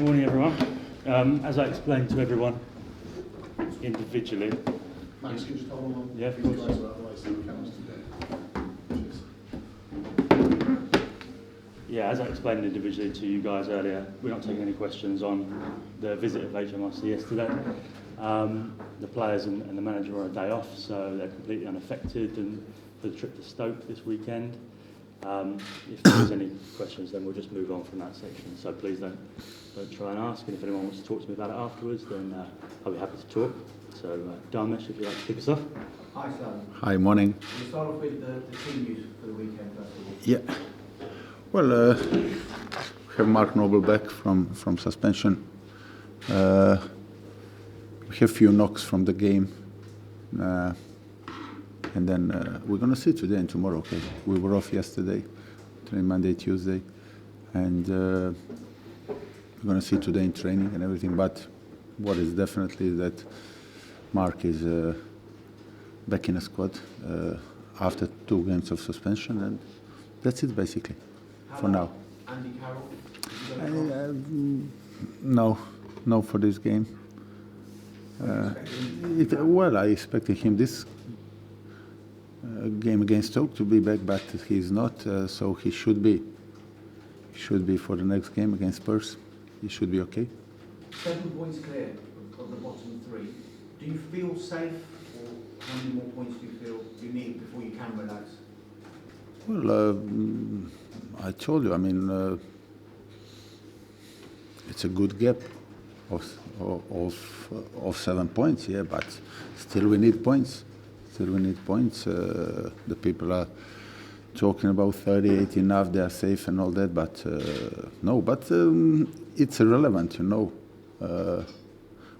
Morning, everyone. As I explained to everyone individually. Max, can you just hold on? Yeah, of course. You guys are out the way, so the camera's today. Yeah, as I explained individually to you guys earlier, we're not taking any questions on the visit of HMRC yesterday. The players and the manager are a day off, so they're completely unaffected and for the trip to Stoke this weekend. If there's any questions, then we'll just move on from that section. So please don't try and ask. And if anyone wants to talk to me about it afterwards, then I'll be happy to talk. So Dharmesh, if you'd like to kick us off. Hi, Slaven. Hi, morning. We'll start off with the team news for the weekend, first of all. Yeah. Well, we have Mark Noble back from suspension. We have few knocks from the game. And then we're going to see today and tomorrow, okay? We were off yesterday, Monday, Tuesday. And we're going to see today in training and everything. But what is definitely that Mark is back in a squad after 2 games of suspension. And that's it, basically, for now. Andy Carroll? No, for this game. Well, I expected him this game against Stoke to be back, but he's not, so he should be. He should be for the next game against Spurs. He should be okay. 7 points clear of the bottom 3. Do you feel safe, or how many more points do you feel you need before you can relax? Well, I told you, I mean, it's a good gap of 7 points, yeah, but still we need points. The people are talking about 38 enough, they are safe and all that, but no, but it's irrelevant, you know.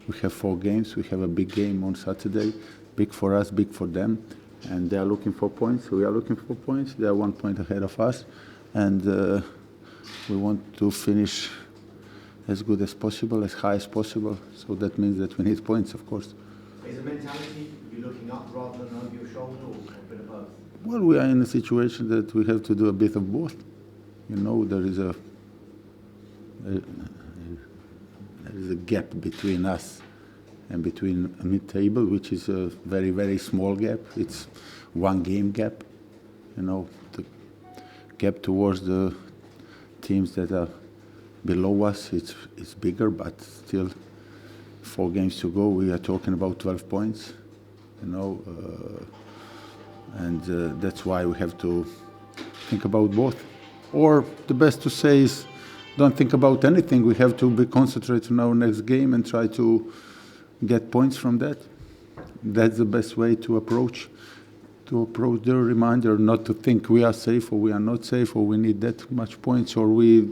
We have 4 games, we have a big game on Saturday, big for us, big for them, and they are looking for points, we are looking for points, they are 1 point ahead of us, and we want to finish as good as possible, as high as possible, so that means that we need points, of course. Is the mentality you're looking up rather than over your shoulder, or a bit of both? Well, we are in a situation that we have to do a bit of both. You know, there is a gap between us and between Midtable, which is a very, very small gap. It's 1 game gap. You know, the gap towards the teams that are below us, it's bigger, but still 4 games to go. We are talking about 12 points, you know, and that's why we have to think about both. Or the best to say is, don't think about anything. We have to be concentrated on our next game and try to get points from that. That's the best way to approach the reminder, not to think we are safe or we are not safe or we need that much points or we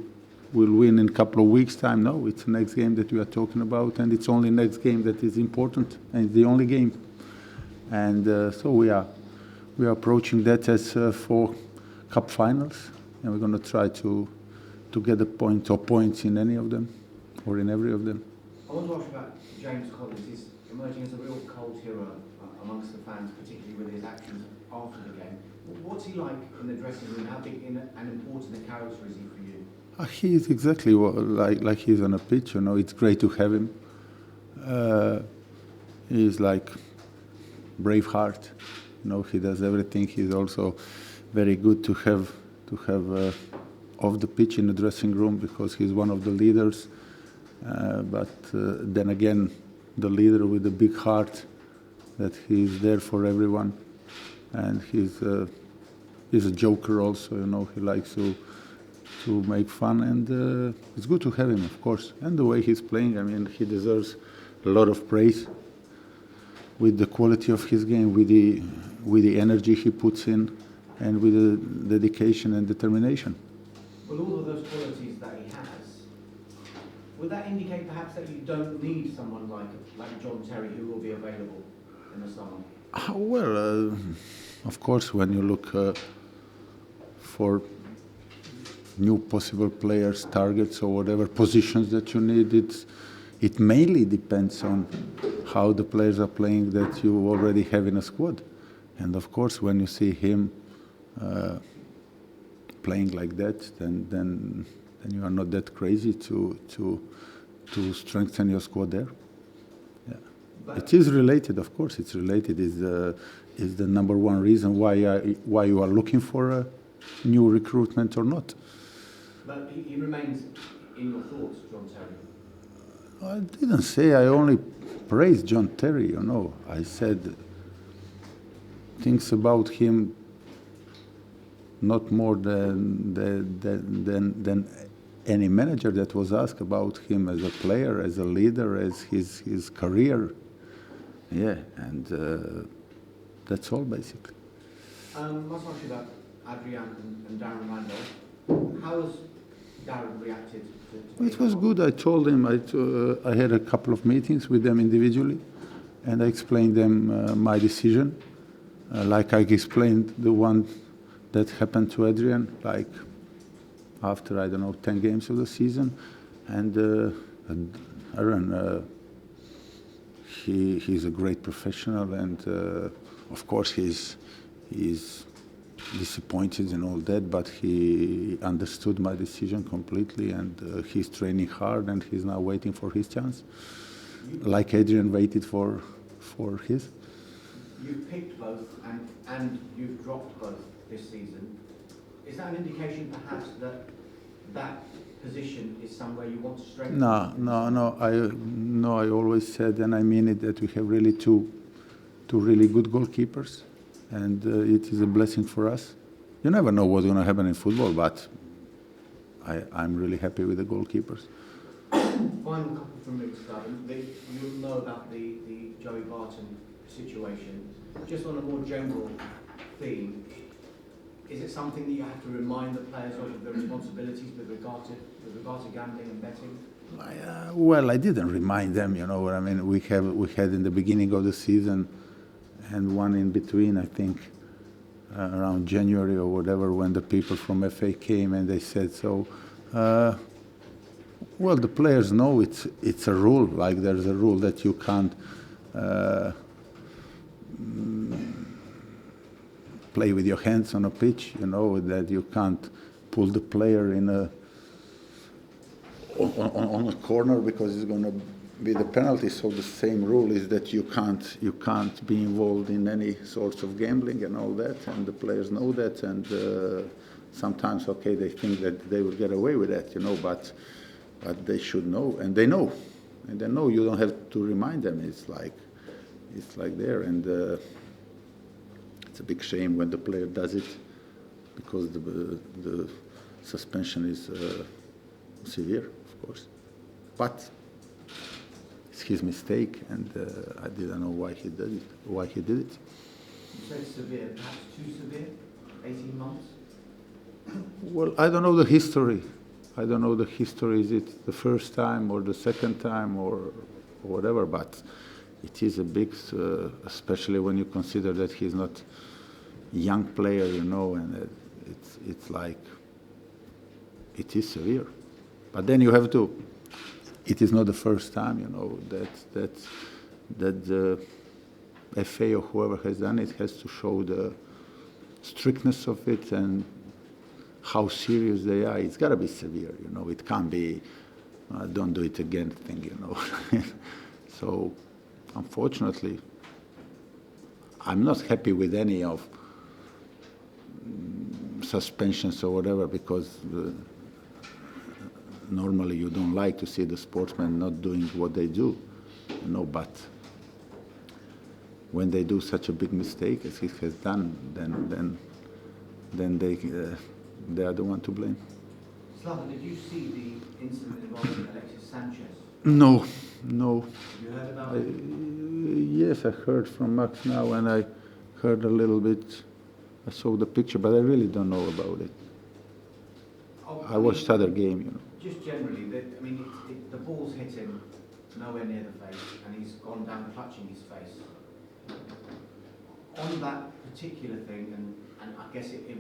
will win in a couple of weeks' time. No, it's the next game that we are talking about, and it's only next game that is important, and it's the only game. And so we are approaching that as 4 cup finals, and we're going to try to get a point or points in any of them or in every of them. I want to ask you about James Collins. He's emerging as a real cult hero amongst the fans, particularly with his actions after the game. What's he like in the dressing room? How big and important a character is he for you? He is exactly like he's on a pitch, you know. It's great to have him. He's like Braveheart, you know. He does everything. He's also very good to have off the pitch in the dressing room because he's one of the leaders. But then again, the leader with the big heart, that he's there for everyone, and he's a joker also, you know. He likes to make fun, and it's good to have him, of course. And the way he's playing, I mean, he deserves a lot of praise with the quality of his game, with the energy he puts in, and with the dedication and determination. Well, all of those qualities that he has, would that indicate perhaps that you don't need someone like John Terry who will be available in the summer? Well, of course, when you look for new possible players, targets, or whatever positions that you need, it mainly depends on how the players are playing that you already have in a squad. And of course, when you see him playing like that, then you are not that crazy to to strengthen your squad there. Yeah. But It is related, of course. It's related. Is the number one reason why you are looking for a new recruitment or not. but he remains in your thoughts, John Terry. I didn't say. I only praised John Terry. You know, I said things about him not more than any manager that was asked about him as a player, as a leader, as his career. Yeah, and that's all basically. Must ask you about Adrian and Darren Randolph. How has Darren reacted to It was good. I told him I had a couple of meetings with them individually, and I explained them my decision, like I explained the one that happened to Adrian, like after, I don't know, 10 games of the season. And Aaron, he's a great professional, and of course he's disappointed and all that, but he understood my decision completely, and he's training hard, and he's now waiting for his chance, like Adrian waited for his. You've picked both and you've dropped both this season. Is that an indication perhaps that position is somewhere you want to strengthen? No. I always said, and I mean it, that we have really two really good goalkeepers, and it is a blessing for us. You never know what's going to happen in football, but I'm really happy with the goalkeepers. Final couple from Midtable. You'll know about the Joey Barton situation. Just on a more general theme, is it something that you have to remind the players of the responsibilities with regard to gambling and betting? Well, I didn't remind them. You know what I mean. We had in the beginning of the season, and one in between, I think, around January or whatever, when the people from FA came and they said so. Well, the players know it's a rule. Like there's a rule that you can't play with your hands on a pitch. You know that you can't pull the player on a corner because it's going to be the penalty. So the same rule is that you can't be involved in any sorts of gambling and all that, and the players know that, and sometimes they think that they will get away with that, you know, but they should know, and they know, you don't have to remind them. It's like there, and it's a big shame when the player does it, because the suspension is severe, of course, but it's his mistake, and I didn't know why he did it. You said severe, perhaps too severe? 18 months? Well, I don't know the history. Is it the first time or the second time or whatever? But it is a big, especially when you consider that he's not a young player, you know, and it's like, it is severe. But then you have to. It is not the first time, you know, that the FA or whoever has done it has to show the strictness of it and how serious they are. It's got to be severe, you know. It can't be don't do it again thing, you know. So, unfortunately, I'm not happy with any of suspensions or whatever, because normally you don't like to see the sportsmen not doing what they do, you know, but when they do such a big mistake as he has done, then they are the one to blame. Slaven, did you see the incident involving Alexis Sanchez? No. You heard about it? Yes, I heard from Max now, and I heard a little bit. I saw the picture, but I really don't know about it. I watched other game, you know. Just generally, the ball's hit him nowhere near the face, and he's gone down clutching his face. On that particular thing, and I guess it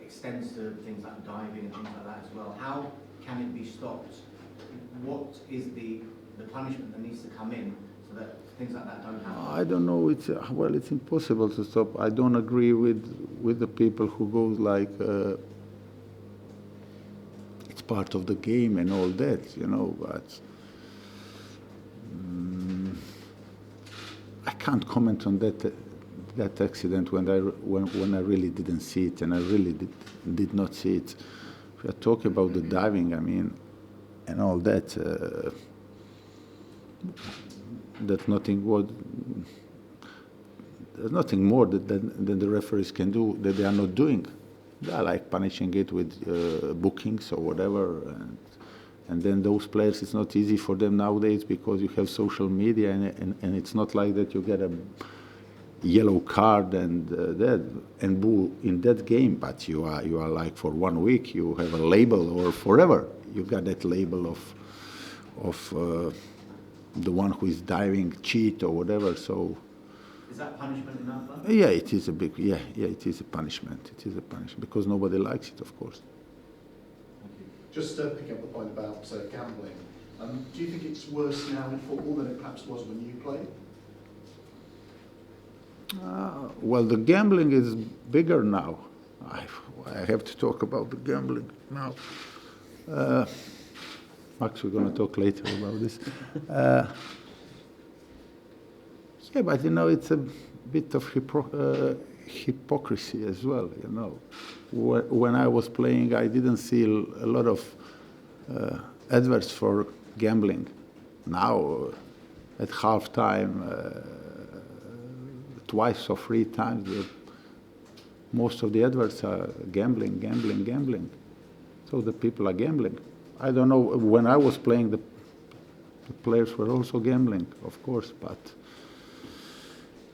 extends to things like diving and things like that as well, how can it be stopped? What is the punishment that needs to come in so that things like that don't happen? I don't know. It's impossible to stop. I don't agree with the people who go like it's part of the game and all that, you know. But I can't comment on that accident when I really didn't see it, and I really did not see it. If we are talking about the diving, I mean, and all that, that there's nothing more than the referees can do that they are not doing. They are like punishing it with bookings or whatever, and then those players, it's not easy for them nowadays because you have social media, and it's not like that you get a yellow card and boo in that game, but you are like for 1 week you have a label, or forever you got that label of the one who is diving cheat or whatever. So is that punishment enough? yeah, it is a big it is a punishment. It is a punishment because nobody likes it, of course. Just picking up the point about gambling, do you think it's worse now in football than it perhaps was when you played? Well, the gambling is bigger now. I have to talk about the gambling now. Max, we're going to talk later about this. Yeah, but you know, it's a bit of hypocrisy as well. You know, when I was playing, I didn't see a lot of adverts for gambling. Now, at halftime, twice or 3 times, most of the adverts are gambling, gambling, gambling. So the people are gambling. I don't know, when I was playing, the players were also gambling, of course, but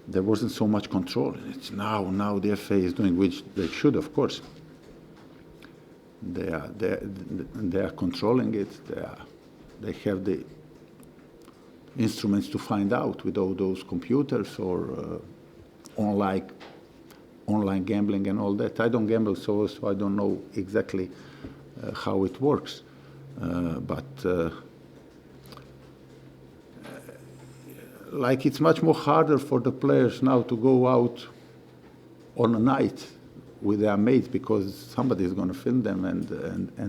there wasn't so much control. It's now the FA is doing, which they should, of course. They are controlling it. They have the instruments to find out with all those computers or online gambling and all that. I don't gamble, so I don't know exactly how it works. But like, it's much more harder for the players now to go out on a night with their mates because somebody is going to film them and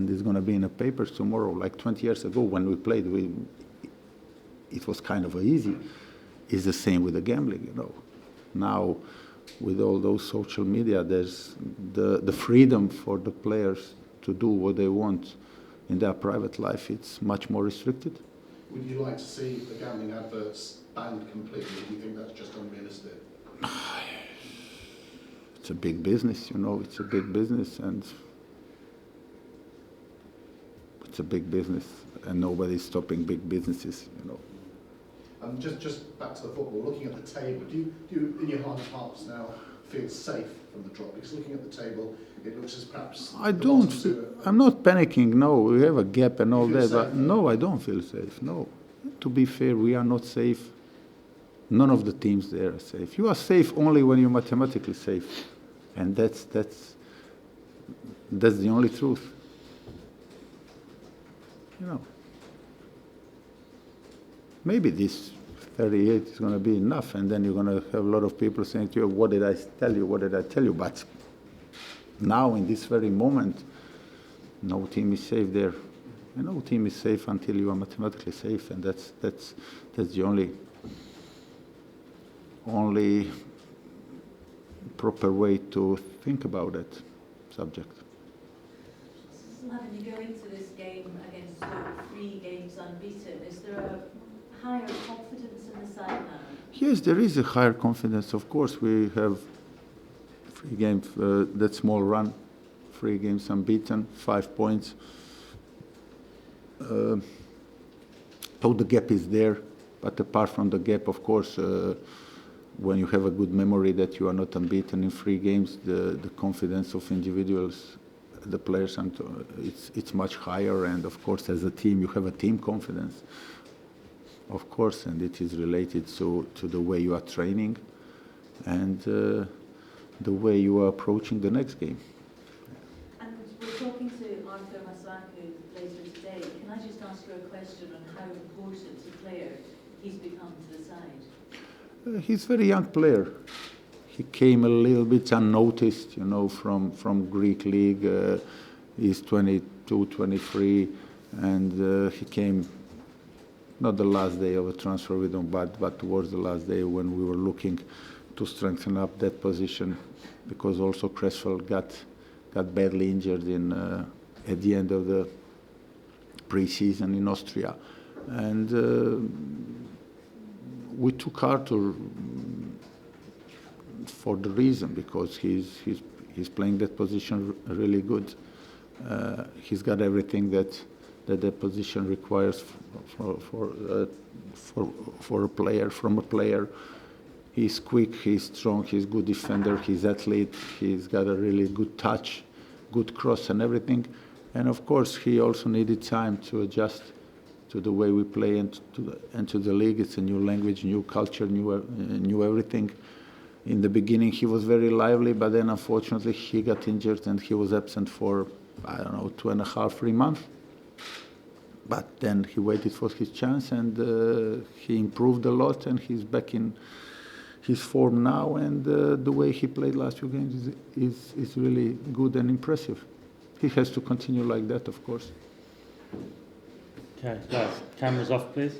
it's going to be in the papers tomorrow. Like 20 years ago when we played, it was kind of easy. It's the same with the gambling, you know. Now, with all those social media, there's the freedom for the players to do what they want in their private life. It's much more restricted. Would you like to see the gambling adverts banned completely? Do you think that's just unrealistic? It's a big business, you know. It's a big business, and nobody's stopping big businesses, you know. Just back to the football, looking at the table, do you in your heart of hearts now feel safe from the drop? Because looking at the table, it looks as perhaps... I'm not panicking, no. We have a gap and all that, but no, I don't feel safe, no. To be fair, we are not safe. None of the teams there are safe. You are safe only when you're mathematically safe. And that's the only truth. You know. Maybe this 38 is going to be enough, and then you're going to have a lot of people saying to you, what did I tell you, what did I tell you? But now, in this very moment, no team is safe there. And no team is safe until you are mathematically safe, and that's the only proper way to think about that subject. Slaven, you go into this game against Stoke 3 games unbeaten. Is there a higher confidence in the side now? Yes, there is a higher confidence. Of course, we have 3 games, that small run, 3 games unbeaten, 5 points. So the gap is there, but apart from the gap, of course, when you have a good memory that you are not unbeaten in 3 games, the confidence of individuals, the players, and it's much higher. And of course, as a team, you have a team confidence, of course, and it is related to the way you are training and the way you are approaching the next game. And we're talking to Arthur Masaku later today. Can I just ask you a question on how important a player he's become to the side? He's a very young player. He came a little bit unnoticed, you know, from Greek league. He's 22, 23, and he came not the last day of a transfer window, but towards the last day when we were looking to strengthen up that position, because also Cresswell got badly injured at the end of the pre-season in Austria, and we took Arthur for the reason, because he's playing that position really good. He's got everything that position requires for a player, from a player. He's quick, he's strong, he's a good defender, he's athlete, he's got a really good touch, good cross and everything. And of course, he also needed time to adjust to the way we play and to the league. It's a new language, new culture, new everything. In the beginning, he was very lively, but then unfortunately he got injured and he was absent for, I don't know, 2.5, 3 months. But then he waited for his chance, and he improved a lot, and he's back in his form now, and the way he played last few games is really good and impressive. He has to continue like that, of course. Okay, guys, cameras off, please.